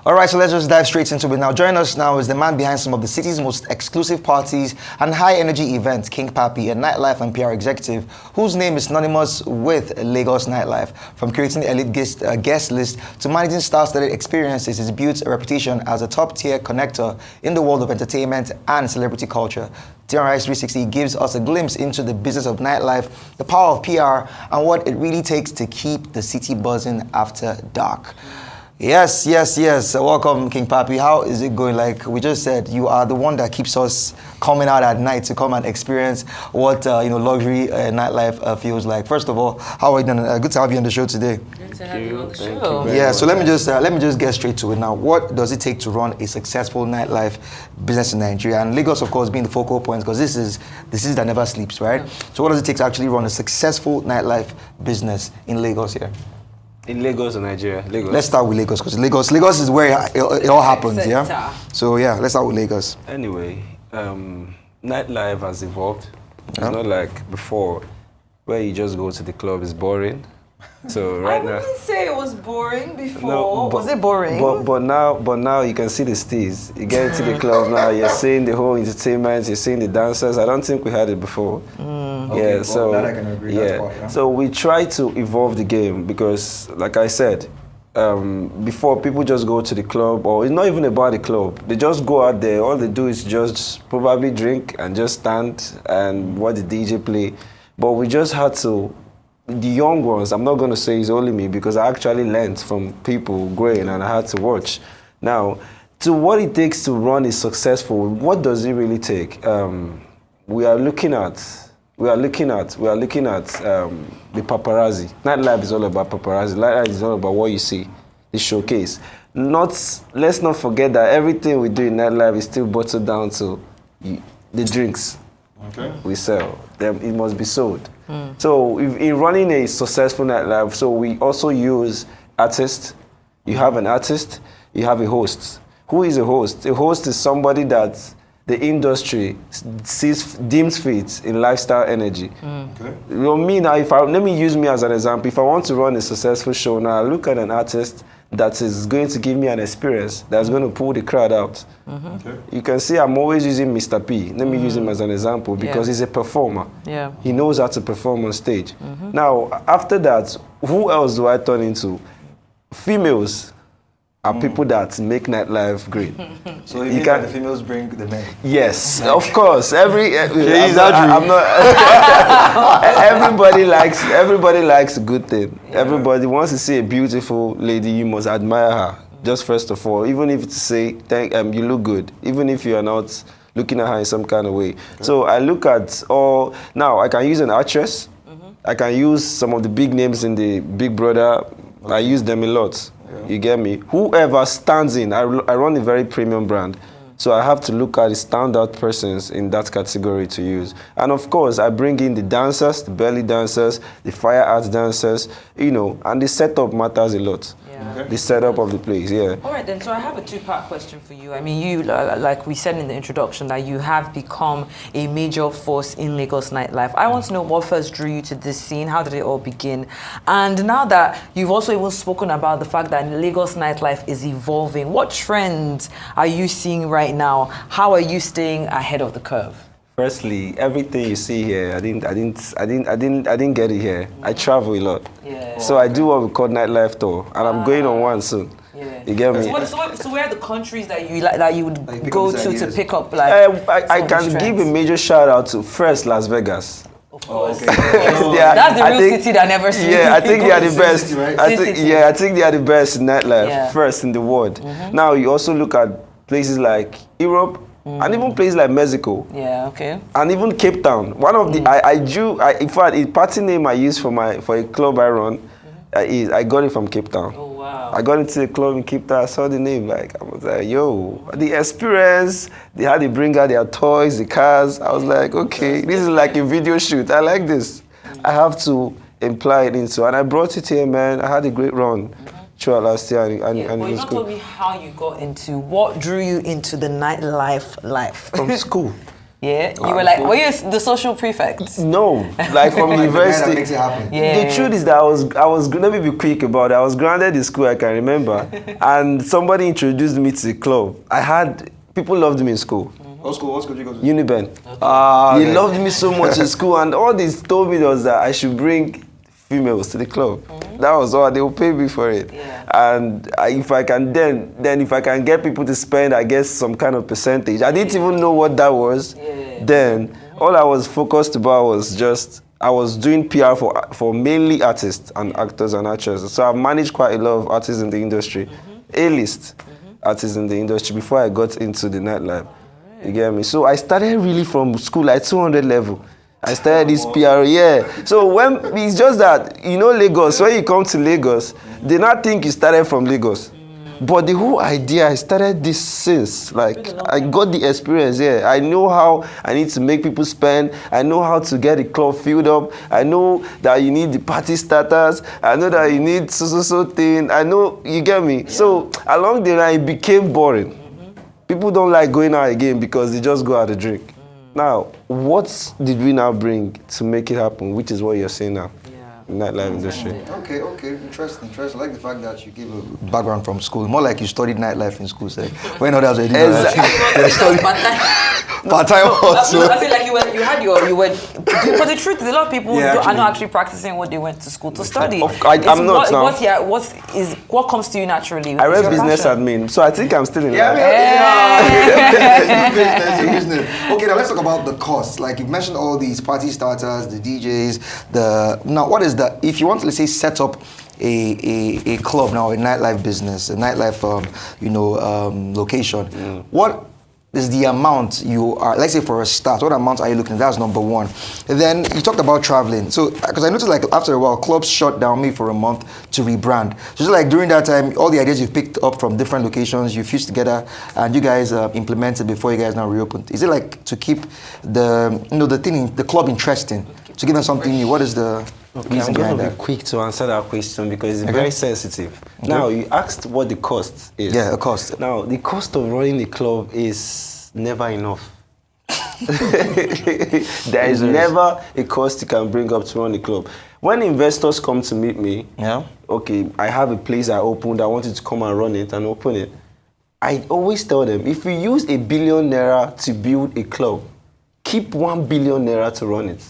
All right, so let's just dive straight into it now. Joining us now is the man behind some of the city's most exclusive parties and high-energy events, King Papi, a nightlife and PR executive whose name is synonymous with Lagos nightlife. From curating the elite guest list to managing star-studded experiences, he's built a reputation as a top-tier connector in the world of entertainment and celebrity culture. TRIS 360 gives us a glimpse into the business of nightlife, the power of PR, and what it really takes to keep the city buzzing after dark. Yes. Welcome, King Papi. How is it going? Like we just said, you are the one that keeps us coming out at night to come and experience what luxury nightlife feels like. First of all, how are you doing? Good to have you on the show today. Good to have you on the show. Yeah. So let me just get straight to it now. What does it take to run a successful nightlife business in Nigeria? And Lagos, of course, being the focal point, because this is that never sleeps, right? Yeah. So what does it take to actually run a successful nightlife business in Lagos here? In Lagos or Nigeria? Lagos. Let's start with Lagos, because Lagos is where it all happens, yeah? So yeah, let's start with Lagos. Anyway, nightlife has evolved. It's not like before, where you just go to the club, it's boring. So right now, I wouldn't say it was boring before. No, was it boring? But now you can see the steez. You get into the club now, you're seeing the whole entertainment, you're seeing the dancers. I don't think we had it before. Okay, so that I can agree. Yeah. Part, yeah. So we try to evolve the game because, like I said, before people just go to the club, or it's not even about the club. They just go out there. All they do is just probably drink and just stand and watch the DJ play. But we just had to. The young ones, I'm not going to say it's only me because I actually learned from people growing and I had to watch. Now, to what it takes to run is successful, what does it really take? We are looking at the paparazzi. Nightlife is all about paparazzi. Nightlife is all about what you see, the showcase. Let's not forget that everything we do in nightlife is still bottled down to the drinks we sell. It must be sold. So in running a successful nightlife, so we also use artists. You have an artist, you have a host. Who is a host? A host is somebody that the industry deems fit in lifestyle energy. Me now, let me use me as an example. If I want to run a successful show now, I look at an artist that is going to give me an experience that's going to pull the crowd out. You can see I'm always using Mr. P. Let me use him as an example because he's a performer. Yeah. He knows how to perform on stage. Now, after that, who else do I turn into? Females are people that make nightlife great. So you can the females bring the men. Yes, of course. Everybody likes a good thing. Yeah. Everybody wants to see a beautiful lady. You must admire her. Just first of all, even if to say you look good, even if you are not looking at her in some kind of way. So I look at now I can use an actress. I can use some of the big names in the Big Brother. I use them a lot. You get me? Whoever stands in, I run a very premium brand. So I have to look at the standout persons in that category to use. And of course, I bring in the dancers, the belly dancers, the fire arts dancers, and the setup matters a lot. The setup of the place, yeah. All right then, so I have a two-part question for you. I mean, you, like we said in the introduction, that you have become a major force in Lagos nightlife. I want to know what first drew you to this scene, how did it all begin? And now that you've also even spoken about the fact that Lagos nightlife is evolving, what trends are you seeing right now? How are you staying ahead of the curve? Firstly, everything you see here, I didn't get it here. I travel a lot. Yeah. So I do what we call Nightlife Tour, and I'm going on one soon. Yeah. You get me? So where are the countries that you would go to pick up I can give a major shout out to first Las Vegas. Of course. That's the real city that never sleeps. Yeah, I think they are the best. I think they are the best in nightlife, first in the world. Now you also look at places like Europe. And even places like Mexico. Yeah, okay. And even Cape Town. One of the in fact, a party name I use for a club I run, I got it from Cape Town. Oh wow. I got into the club in Cape Town, I saw the name, I was like, yo, the experience, they had to bring out their toys, the cars. I was like, okay, this is like a video shoot. I like this. I have to imply it into, and I brought it here, man. I had a great run. Throughout last year, and it was good. Told me how you got into, what drew you into the nightlife life? From school. Yeah, you were like, were you the social prefect? No, like from Like the guy that university. makes it happen. Yeah. The truth is that I was let me be quick about it. I was grounded in school, I can remember, and somebody introduced me to the club. People loved me in school. What school did you go to? Uniben. Okay. He loved me so much in school, and all they told me was that I should bring females to the club. That was all. They will pay me for it. Yeah. And if I can then if I can get people to spend, I guess some kind of percentage. I didn't even know what that was. Yeah. Then all I was focused about was just I was doing PR for mainly artists and actors and actresses. So I've managed quite a lot of artists in the industry, A-list artists in the industry before I got into the nightlife. You get me? So I started really from school, like 200 level. I started this PR, yeah. So when it's just that, Lagos, when you come to Lagos, they not think you started from Lagos. But the whole idea, I started this since. Like, I got the experience, yeah. I know how I need to make people spend. I know how to get the club filled up. I know that you need the party starters. I know that you need so thing. I know, you get me? Yeah. So along the line, it became boring. People don't like going out again because they just go out to drink. Now, what did we now bring to make it happen, which is what you're saying now? Nightlife industry. Okay, interesting. I like the fact that you gave a background from school. More like you studied nightlife in school, say. When others were doing part-time also. I feel like you were. But the truth is, a lot of people are not actually practicing what they went to school to study. I'm not now. What comes to you naturally? I read business admin, so I think I'm still in business. Okay, now let's talk about the costs. Like you mentioned, all these party starters, the DJs. Now, what is the, if you want to, let's say, set up a club now, a nightlife business, a nightlife location, what is the amount you are, let's say for a start, what amount are you looking at? That's number one. And then you talked about traveling. So, because I noticed like after a while, clubs shut down maybe for a month to rebrand. So just like during that time, all the ideas you've picked up from different locations, you fused together and you guys implemented before you guys now reopened. Is it like to keep the club interesting, to give them something new? What is the reason I'm behind going to that? be quick to answer that question because it's very sensitive. Okay. Now, you asked what the cost is. Yeah, a cost. Now, the cost of running the club is never enough. There is never a cost you can bring up to run the club. When investors come to meet me, okay, I have a place I opened, I want you to come and run it and open it. I always tell them, if we use ₦1 billion to build a club, keep ₦1 billion to run it.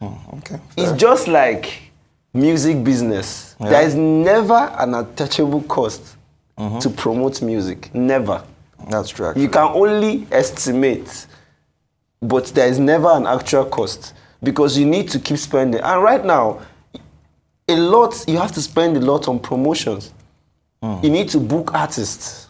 Okay. It's just like music business. Yeah. There is never an attachable cost to promote music. Never. That's true. Actually. You can only estimate, but there is never an actual cost because you need to keep spending. And right now, you have to spend a lot on promotions. You need to book artists.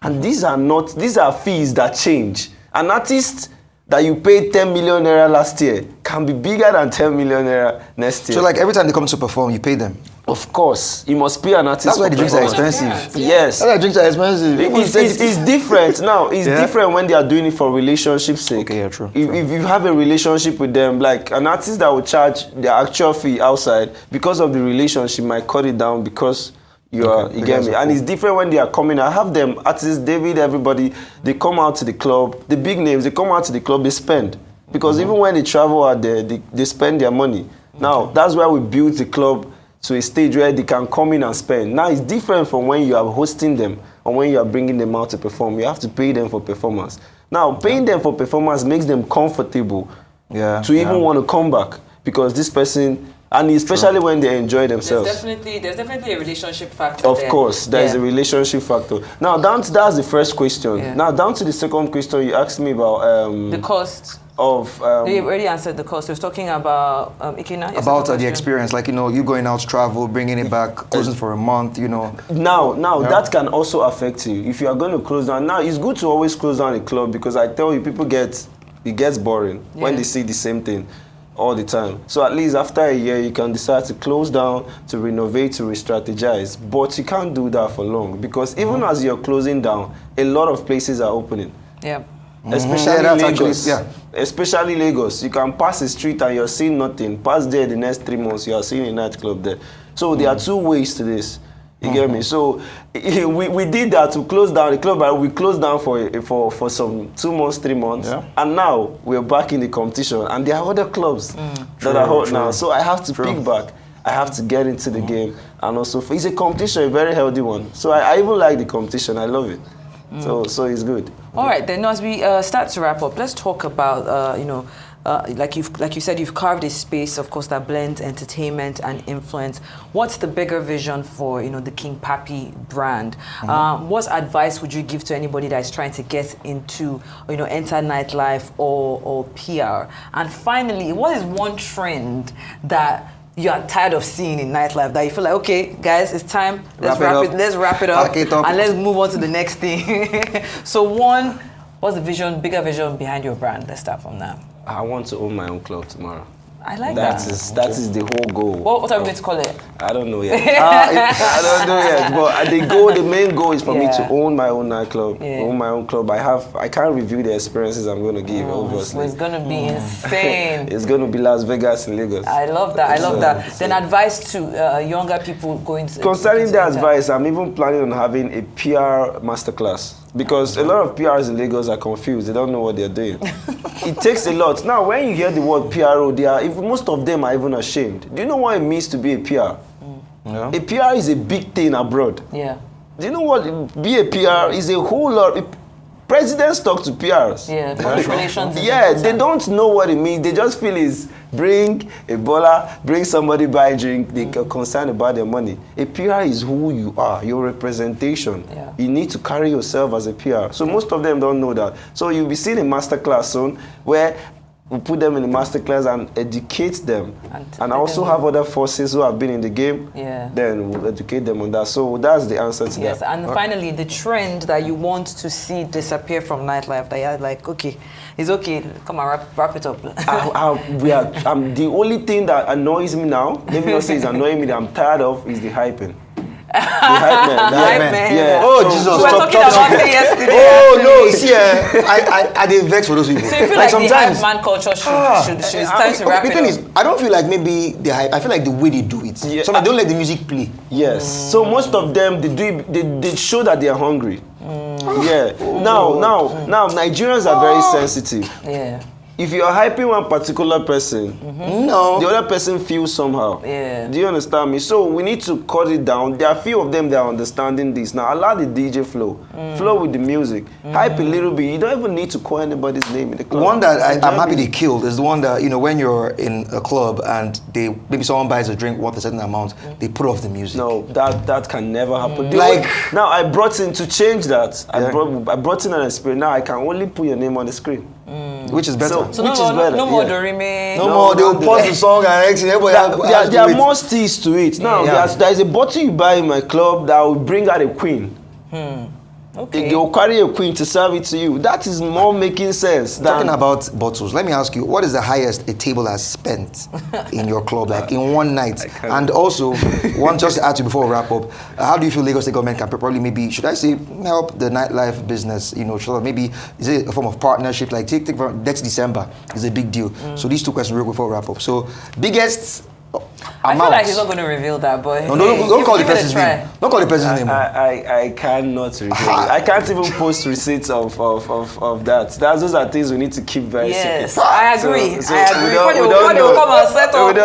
And these are fees that change. An artist that you paid 10 million naira last year can be bigger than 10 million naira next year. So like every time they come to perform, you pay them? Of course. You must pay an artist. That's why the drinks are expensive. Yes. That's why drinks are expensive. It's different. Now, it's different when they are doing it for relationship's sake. Okay, yeah, true. If you have a relationship with them, like an artist that will charge their actual fee outside, because of the relationship, might cut it down because you get me. And it's different when they are coming. I have them, artists, David, everybody, they come out to the club, the big names, they come out to the club, they spend. Because even when they travel out there, they spend their money. Now, that's why we built the club to a stage where they can come in and spend. Now, it's different from when you are hosting them or when you are bringing them out to perform. You have to pay them for performance. Now, paying them for performance makes them comfortable to even want to come back because this person, and especially when they enjoy themselves. There's definitely a relationship factor. Of course, there is a relationship factor. Now, that's the first question. Yeah. Now, down to the second question, you asked me about the cost. Of you already answered the cost. We were talking about Ikena. About the experience, like you going out, travel, bringing it back, closing for a month. Now that can also affect you if you are going to close down. Now it's good to always close down a club because I tell you, people it gets boring when they see the same thing all the time. So at least after a year, you can decide to close down, to renovate, to re-strategize. But you can't do that for long because even as you're closing down, a lot of places are opening. Yeah. Especially Lagos. Especially Lagos. You can pass the street and you're seeing nothing. Pass there the next 3 months, you are seeing a nightclub there. So there are two ways to this. You get me? So we did that to close down the club. We closed down for some 2 months, 3 months, and now we're back in the competition. And there are other clubs that are hot now. So I have to pick back. I have to get into the game, and also it's a competition, a very healthy one. So I even like the competition. I love it. So it's good. All right, then as we start to wrap up, let's talk about like you said, you've carved a space, of course, that blends entertainment and influence. What's the bigger vision for the King Papi brand? What advice would you give to anybody that is trying to get into enter nightlife or PR? And finally, what is one trend that you are tired of seeing in nightlife that you feel like, okay, guys, it's time. Let's wrap it up, and let's move on to the next thing. So what's the bigger vision behind your brand? Let's start from that. I want to own my own club tomorrow. I like that. That is the whole goal. What are we going to call it? I don't know yet. I don't know yet. But the main goal is for me to own my own nightclub, own my own club. I can't review the experiences I'm going to give, obviously. It's going to be insane. It's going to be Las Vegas in Lagos. I love that. I love that. Then advice to younger people going to... Concerning the advice, I'm even planning on having a PR masterclass. Because a lot of PRs in Lagos are confused. They don't know what they're doing. It takes a lot. Now, when you hear the word PRO, most of them are even ashamed. Do you know what it means to be a PR? Yeah. A PR is a big thing abroad. Yeah. Do you know what be a PR is? A whole lot. Presidents talk to PRs. Yeah, public relations. Yeah, they don't know what it means. They just feel is bring a baller, bring somebody buy a drink. They are concerned about their money. A PR is who you are, your representation. Yeah. You need to carry yourself as a PR. So most of them don't know that. So you'll be seeing a masterclass soon where we put them in the masterclass and educate them. And also have other forces who have been in the game. Yeah. Then we'll educate them on that. So that's the answer to that. Yes, and finally, the trend that you want to see disappear from nightlife, that you're like, okay, it's okay, come on, wrap it up. The only thing that annoys me now, maybe not say it's annoying me, that I'm tired of, is the hyping. The hype man. Yeah. Oh, so, Jesus. We were talking about it yesterday. Oh, no. See, I did vex for those people. So you feel like the hype man culture should it's time to wrap it up. The thing is, I don't feel like maybe the hype, I feel like the way they do it. Yeah. So they don't let the music play. Yes. So most of them, they show that they are hungry. Yeah. Now, Nigerians are very sensitive. Yeah. If you are hyping one particular person, the other person feels somehow. Yeah. Do you understand me? So we need to cut it down. There are a few of them that are understanding this. Now allow the DJ flow. Flow with the music. Hype a little bit. You don't even need to call anybody's name in the club. One that I'm happy they killed is the one that, when you're in a club and maybe someone buys a drink worth a certain amount, they put off the music. No, that can never happen. Now I brought in to change that. Yeah. I brought in an experience. Now I can only put your name on the screen. Which is better. So no more Dorime. No more. They'll pause the song and everything. There are more steez to it. Now, there's a bottle you buy in my club that will bring out a queen. Okay. They will carry a queen to serve it to you. That is more making sense. Talking about bottles, let me ask you, what is the highest a table has spent in your club, like in one night? And also, one just to add to before we wrap up, how do you feel Lagos State government can probably maybe, should I say, help the nightlife business, maybe, is it a form of partnership, like take next December is a big deal. So these two questions real quick before we wrap up. So, biggest I feel like he's not going to reveal that, boy. No, don't call the person's name. Don't call the person's name. I cannot reveal it. I can't even post receipts of that. Those are things we need to keep very secret. Yes, I agree. Before they will come and set up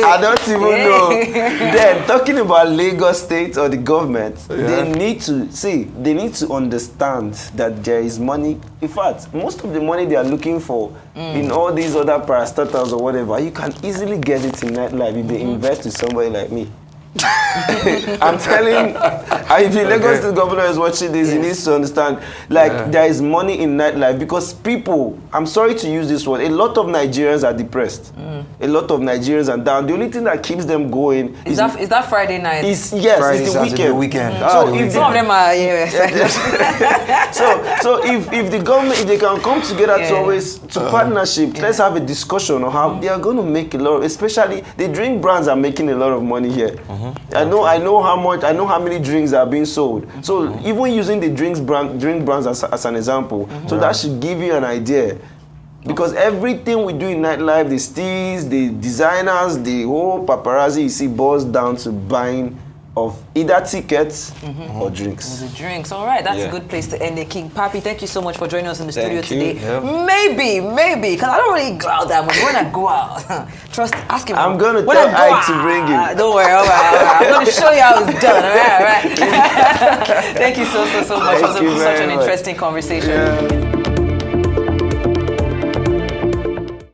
I don't even know. Then, talking about Lagos State or the government, they need to understand that there is money. In fact, most of the money they are looking for in all these other parastatals or whatever, you can easily get it in nightlife if they invest with somebody like me. I'm telling you, if the Lagos State governor is watching this, he needs to understand, there is money in nightlife because people, I'm sorry to use this word, a lot of Nigerians are depressed. A lot of Nigerians are down. The only thing that keeps them going is that Friday night? Friday, it's the weekend. So if some of them are here. So if the government, if they can come together to partnership, let's have a discussion on how they are going to make a lot of, especially the drink brands are making a lot of money here. I know how many drinks are being sold. So even using the drink brands as an example, so that should give you an idea. Because everything we do in nightlife, the steez, the designers, the whole paparazzi you see boils down to buying of either tickets or drinks. The drinks. All right, that's Yeah. a good place to end it. King Papi, thank you so much for joining us in the Thank studio you. today. Yeah. Maybe, because I don't really go out that much. When I go out, trust, ask him. I'm gonna when tell I go Ike to bring you. Don't worry, all right. I'm going to show you how it's done. All right. Thank you so much. Thank It was you such very an much. interesting conversation. Yeah.